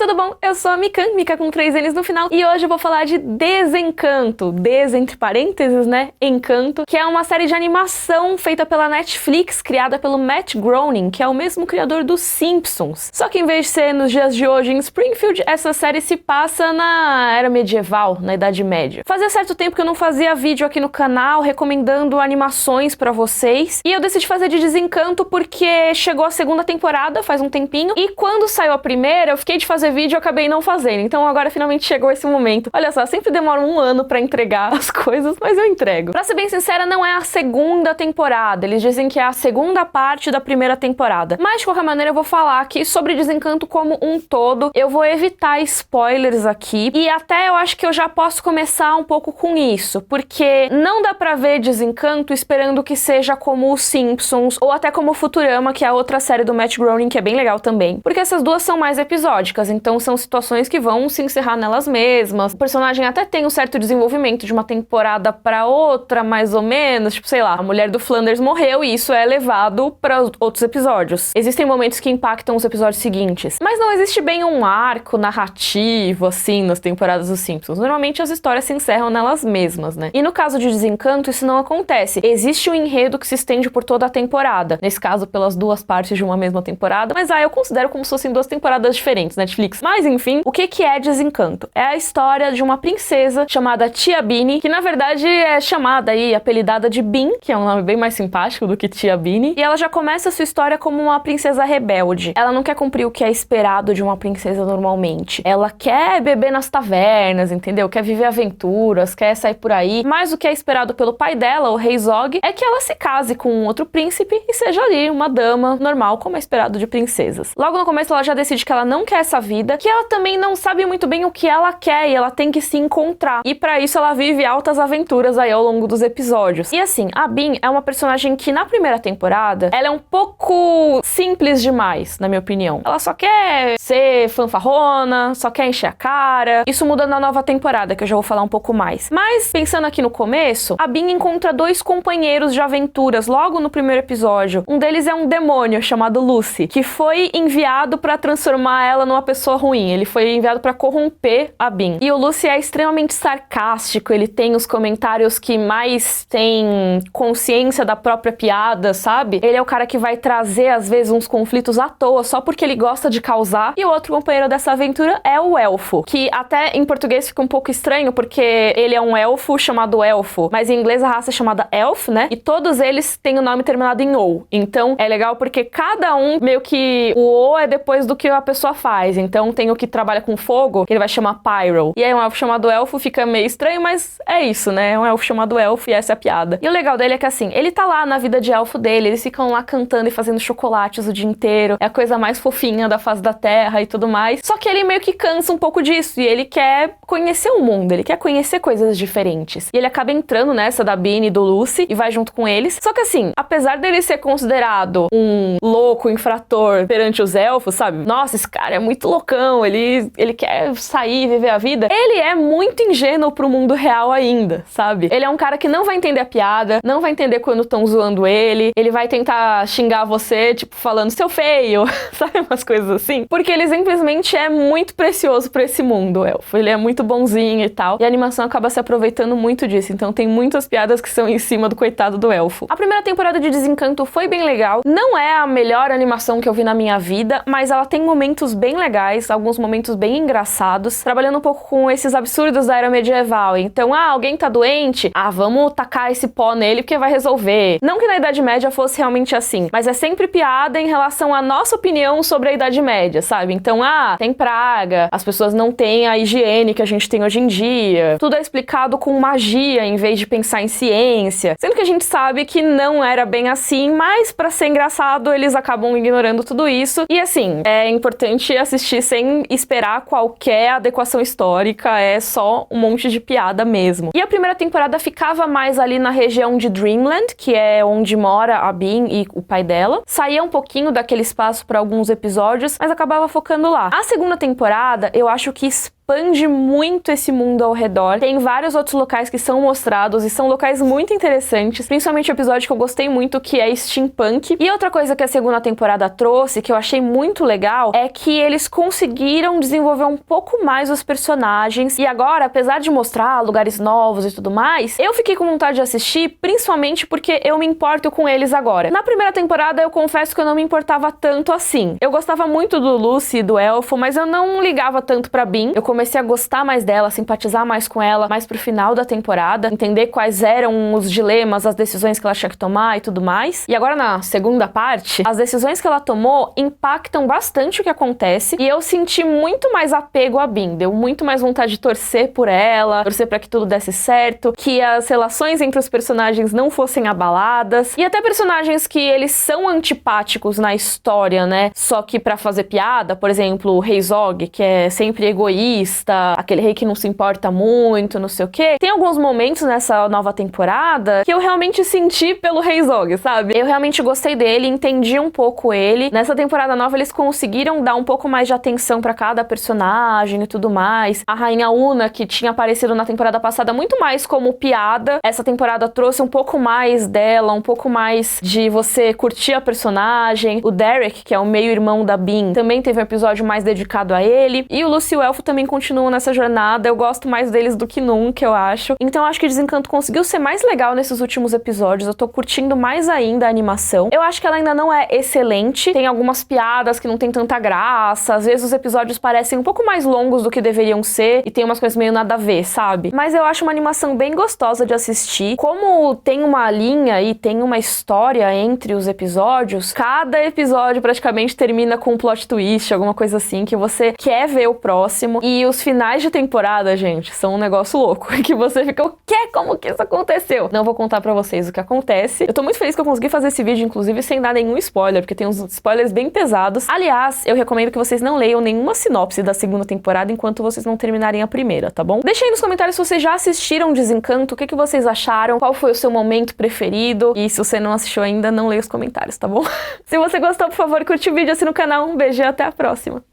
tudo bom? Eu sou a Mikan, Mika com 3 N's no final, e hoje eu vou falar de Desencanto, entre parênteses, né, Encanto, que é uma série de animação feita pela Netflix, criada pelo Matt Groening, que é o mesmo criador dos Simpsons. Só que em vez de ser nos dias de hoje em Springfield, essa série se passa na era medieval, na Idade Média. Fazia certo tempo que eu não fazia vídeo aqui no canal recomendando animações pra vocês, e eu decidi fazer de Desencanto porque chegou a segunda temporada, faz um tempinho, e quando saiu a primeira, eu fiquei de fazer vídeo e acabei não fazendo. Então agora finalmente chegou esse momento. Olha só, sempre demora um ano pra entregar as coisas, mas eu entrego. Pra ser bem sincera, não é a segunda temporada. Eles dizem que é a segunda parte da primeira temporada. Mas, de qualquer maneira, eu vou falar aqui sobre Desencanto como um todo. Eu vou evitar spoilers aqui. E até eu acho que eu já posso começar um pouco com isso. Porque não dá pra ver Desencanto esperando que seja como os Simpsons ou até como Futurama, que é a outra série do Matt Groening, que é bem legal também. Porque essas duas são mais episódicas, então são situações que vão se encerrar nelas mesmas. O personagem até tem um certo desenvolvimento de uma temporada pra outra, mais ou menos. Tipo, sei lá, a mulher do Flanders morreu e isso é levado pra outros episódios. Existem momentos que impactam os episódios seguintes. Mas não existe bem um arco narrativo, assim, nas temporadas dos Simpsons. Normalmente as histórias se encerram nelas mesmas, né? E no caso de Desencanto, isso não acontece. Existe um enredo que se estende por toda a temporada. Nesse caso, pelas duas partes de uma mesma temporada. Mas eu considero como se fossem duas temporadas diferentes, Netflix. Mas enfim, o que é Desencanto? É a história de uma princesa chamada Tia Beanie, que na verdade é chamada aí, apelidada de Bean, que é um nome bem mais simpático do que Tia Beanie. E ela já começa a sua história como uma princesa rebelde. Ela não quer cumprir o que é esperado de uma princesa normalmente. Ela quer beber nas tavernas, entendeu? Quer viver aventuras, quer sair por aí. Mas o que é esperado pelo pai dela, o Rei Zog, é que ela se case com um outro príncipe e seja ali uma dama normal, como é esperado de princesas. Logo no começo ela já decide que ela não quer essa vida, que ela também não sabe muito bem o que ela quer e ela tem que se encontrar. E pra isso ela vive altas aventuras aí ao longo dos episódios. E assim, a Bean é uma personagem que na primeira temporada, ela é um pouco simples demais, na minha opinião. Ela só quer ser fanfarrona, só quer encher a cara. Isso muda na nova temporada, que eu já vou falar um pouco mais. Mas, pensando aqui no começo, a Bean encontra dois companheiros de aventuras logo no primeiro episódio. Um deles é um demônio chamado Lucy, que foi enviado pra transformar ela numa pessoa ruim. Ele foi enviado pra corromper a Bean. E o Lucy é extremamente sarcástico, ele tem os comentários que mais têm consciência da própria piada, sabe? Ele é o cara que vai trazer, às vezes, uns conflitos à toa, só porque ele gosta de causar. E o outro companheiro dessa aventura é o Elfo, que até em português fica um pouco estranho, porque ele é um elfo chamado Elfo, mas em inglês a raça é chamada Elf, né? E todos eles têm o nome terminado em O. Então, é legal porque cada um, meio que o O é depois do que a pessoa faz. Então, tem o que trabalha com fogo, que ele vai chamar Pyro. E aí, um elfo chamado Elfo fica meio estranho, mas é isso, né? É um elfo chamado Elfo e essa é a piada. E o legal dele é que, assim, ele tá lá na vida de elfo dele, eles ficam lá cantando e fazendo chocolates o dia inteiro. É a coisa mais fofinha da face da terra e tudo mais. Só que ele meio que cansa um pouco disso e ele quer conhecer o mundo, ele quer conhecer coisas diferentes. E ele acaba entrando nessa da Bean e do Lucy e vai junto com eles. Só que, assim, apesar dele ser considerado um louco infrator perante os elfos, sabe? Nossa, esse cara é muito loucão, ele quer sair e viver a vida. Ele é muito ingênuo pro mundo real ainda, sabe? Ele é um cara que não vai entender a piada, não vai entender quando estão zoando ele vai tentar xingar você, tipo, falando seu feio, sabe? Umas coisas assim. Porque ele simplesmente é muito precioso pra esse mundo, o elfo. Ele é muito bonzinho e tal. E a animação acaba se aproveitando muito disso. Então tem muitas piadas que são em cima do coitado do elfo. A primeira temporada de Desencanto foi bem legal. Não é a melhor animação que eu vi na minha vida, mas ela tem momentos bem legais, alguns momentos bem engraçados, trabalhando um pouco com esses absurdos da era medieval. Então, alguém tá doente? Vamos tacar esse pó nele porque vai resolver. Não que na Idade Média fosse realmente assim, mas é sempre piada em relação à nossa opinião sobre a Idade Média, sabe? Então, tem praga, as pessoas não têm a higiene que a gente tem hoje em dia. Tudo é explicado com magia em vez de pensar em ciência. Sendo que a gente sabe que não era bem assim, mas pra ser engraçado, eles acabam ignorando tudo isso. E assim, é importante assistir sem esperar qualquer adequação histórica, é só um monte de piada mesmo. E a primeira temporada ficava mais ali na região de Dreamland, que é onde mora a Bean e o pai dela. Saía um pouquinho daquele espaço pra alguns episódios, mas acabava focando lá. A segunda temporada, eu acho que expande muito esse mundo ao redor. Tem vários outros locais que são mostrados e são locais muito interessantes, principalmente o episódio que eu gostei muito, que é Steampunk. E outra coisa que a segunda temporada trouxe, que eu achei muito legal, é que eles conseguiram desenvolver um pouco mais os personagens. E agora, apesar de mostrar lugares novos e tudo mais, eu fiquei com vontade de assistir, principalmente porque eu me importo com eles agora. Na primeira temporada, eu confesso que eu não me importava tanto assim. Eu gostava muito do Lucy e do Elfo, mas eu não ligava tanto pra Bean. Eu comecei a gostar mais dela, simpatizar mais com ela, mais pro final da temporada, entender quais eram os dilemas, as decisões que ela tinha que tomar e tudo mais. E agora, na segunda parte, as decisões que ela tomou impactam bastante o que acontece, e eu senti muito mais apego a Bean. Deu muito mais vontade de torcer por ela, torcer pra que tudo desse certo, que as relações entre os personagens não fossem abaladas, e até personagens que eles são antipáticos na história, né? Só que pra fazer piada, por exemplo, o Rei Zog, que é sempre egoísta, aquele rei que não se importa muito, não sei o quê. Tem alguns momentos nessa nova temporada que eu realmente senti pelo Rei Zog, sabe? Eu realmente gostei dele, entendi um pouco ele. Nessa temporada nova eles conseguiram dar um pouco mais de atenção pra cada personagem e tudo mais. A Rainha Una, que tinha aparecido na temporada passada muito mais como piada, essa temporada trouxe um pouco mais dela, um pouco mais de você curtir a personagem. O Derek, que é o meio-irmão da Bean, também teve um episódio mais dedicado a ele. E o Lucy e o Elfo também continuam nessa jornada. Eu gosto mais deles do que nunca, eu acho. Então eu acho que Desencanto conseguiu ser mais legal nesses últimos episódios. Eu tô curtindo mais ainda a animação. Eu acho que ela ainda não é excelente. Tem algumas piadas que não tem tanta graça. Às vezes os episódios parecem um pouco mais longos do que deveriam ser. E tem umas coisas meio nada a ver, sabe? Mas eu acho uma animação bem gostosa de assistir. Como tem uma linha e tem uma história entre os episódios, cada episódio praticamente termina com um plot twist, alguma coisa assim, que você quer ver o próximo. E os finais de temporada, gente, são um negócio louco. Que você fica, o quê? Como que isso aconteceu? Não vou contar pra vocês o que acontece. Eu tô muito feliz que eu consegui fazer esse vídeo, inclusive, sem dar nenhum spoiler, porque tem uns spoilers bem pesados. Aliás, eu recomendo que vocês não leiam nenhuma sinopse da segunda temporada enquanto vocês não terminarem a primeira, tá bom? Deixa aí nos comentários se vocês já assistiram Desencanto, o que que vocês acharam, qual foi o seu momento preferido, e se você não assistiu ainda, não leia os comentários, tá bom? Se você gostou, por favor, curte o vídeo, assina o canal, um beijo e até a próxima!